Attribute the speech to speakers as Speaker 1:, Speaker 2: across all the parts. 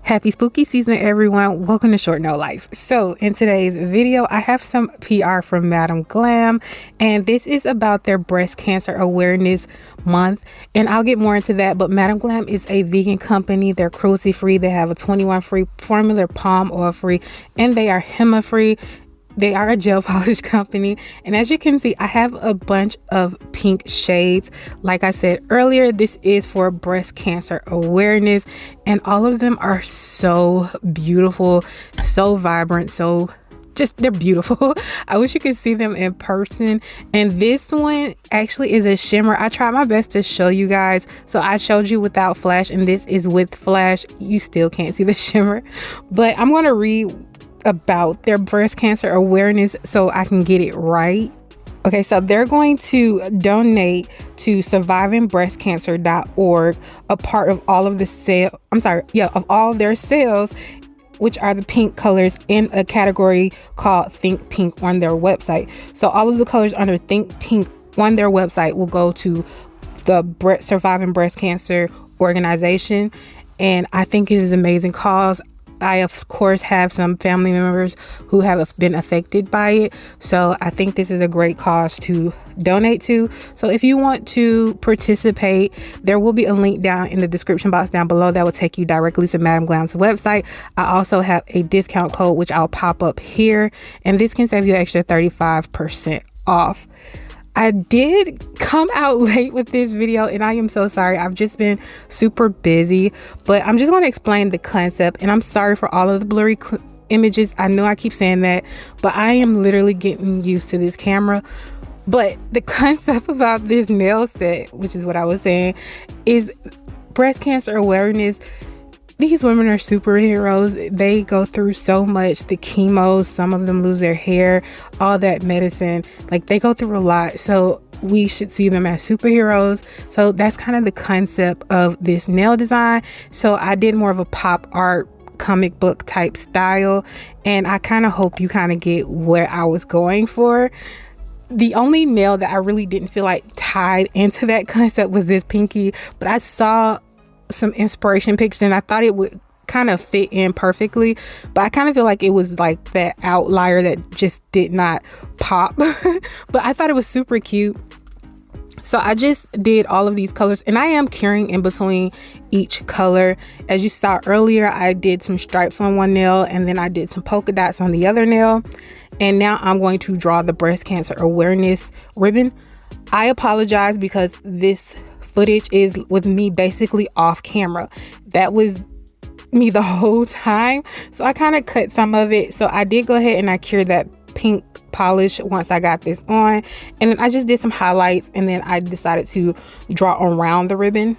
Speaker 1: Happy spooky season, everyone. Welcome to Short No Life. So in today's video, I have some PR from Madam Glam, and this is about their breast cancer awareness month, and I'll get more into that. But Madam Glam is a vegan company. They're cruelty free. They have a 21 free formula, palm oil free, and they are HEMA free. They are a gel polish company, and as you can see, I have a bunch of pink shades. Like I said earlier, this is for breast cancer awareness, and all of them are so beautiful, so vibrant, they're beautiful. I wish you could see them in person. And this one actually is a shimmer. I tried my best to show you guys, so I showed you without flash, and this is with flash. You still can't see the shimmer, but I'm going to read about their breast cancer awareness so I can get it right. Okay, so they're going to donate to survivingbreastcancer.org a part of all of the of all their sales, which are the pink colors, in a category called Think Pink on their website. So all of the colors under Think Pink on their website will go to the Surviving Breast Cancer organization, and I think it is an amazing cause. I, of course, have some family members who have been affected by it, so I think this is a great cause to donate to. So if you want to participate, there will be a link down in the description box down below that will take you directly to Madam Glam's website. I also have a discount code which I'll pop up here, and this can save you an extra 35% off. I did come out late with this video, and I am so sorry. I've just been super busy, but I'm just going to explain the concept, and I'm sorry for all of the blurry images. I know I keep saying that, but I am literally getting used to this camera. But the concept about this nail set, which is what I was saying, is breast cancer awareness. These women are superheroes. They go through so much, the chemos, some of them lose their hair, all that medicine, like they go through a lot. So we should see them as superheroes. So that's kind of the concept of this nail design. So I did more of a pop art comic book type style, and I kind of hope you kind of get where I was going for. The only nail that I really didn't feel like tied into that concept was this pinky, but I saw some inspiration pictures and I thought it would kind of fit in perfectly, but I kind of feel like it was like that outlier that just did not pop. But I thought it was super cute, so I just did all of these colors, and I am carrying in between each color. As you saw earlier, I did some stripes on one nail, and then I did some polka dots on the other nail, and now I'm going to draw the breast cancer awareness ribbon. I apologize because this footage is with me basically off camera. That was me the whole time, so I kind of cut some of it. So I did go ahead and I cured that pink polish once I got this on, and then I just did some highlights, and then I decided to draw around the ribbon.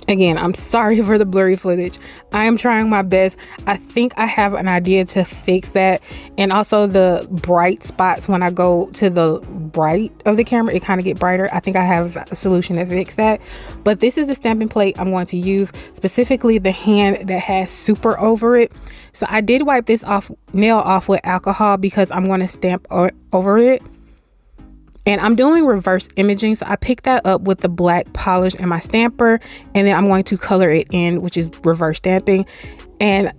Speaker 1: Again, I'm sorry for the blurry footage. I am trying my best. I think I have an idea to fix that. And also the bright spots, when I go to the bright of the camera, it kind of get brighter. I think I have a solution to fix that. But this is the stamping plate I'm going to use, specifically the hand that has super over it. So I did wipe this nail off with alcohol because I'm going to stamp over it. And I'm doing reverse imaging, so I picked that up with the black polish and my stamper, and then I'm going to color it in, which is reverse stamping. And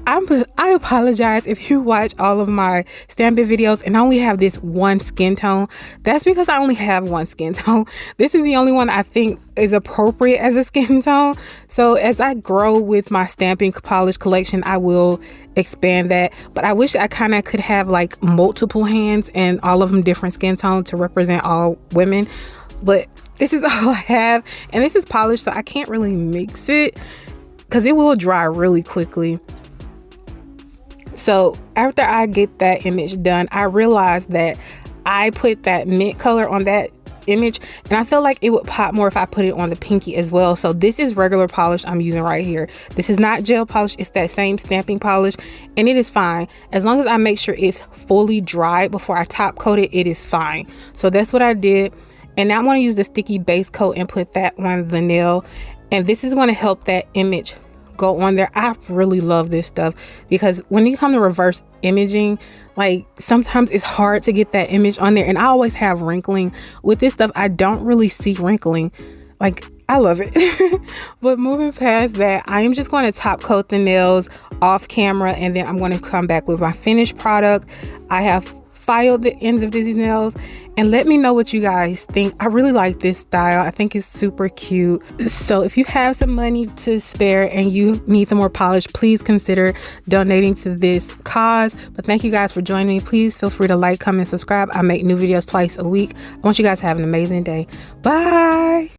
Speaker 1: I apologize if you watch all of my stamping videos and I only have this one skin tone. That's because I only have one skin tone. This is the only one I think is appropriate as a skin tone. So as I grow with my stamping polish collection, I will expand that. But I wish I kind of could have like multiple hands and all of them different skin tone to represent all women. But this is all I have, and this is polished, so I can't really mix it because it will dry really quickly. So after I get that image done, I realized that I put that mint color on that image, and I feel like it would pop more if I put it on the pinky as well. So this is regular polish I'm using right here. This is not gel polish. It's that same stamping polish, and it is fine as long as I make sure it's fully dry before I top coat it. It is fine. So that's what I did, and now I'm going to use the sticky base coat and put that on the nail, and this is going to help that image go on there. I really love this stuff because when you come to reverse imaging, like sometimes it's hard to get that image on there, and I always have wrinkling with this stuff. I don't really see wrinkling. Like I love it. But moving past that, I am just going to top coat the nails off camera, and then I'm going to come back with my finished product. I have filed the ends of these nails, and let me know what you guys think. I really like this style. I think it's super cute. So if you have some money to spare and you need some more polish, please consider donating to this cause. But thank you guys for joining me. Please feel free to like, comment, subscribe. I make new videos twice a week. I want you guys to have an amazing day. Bye.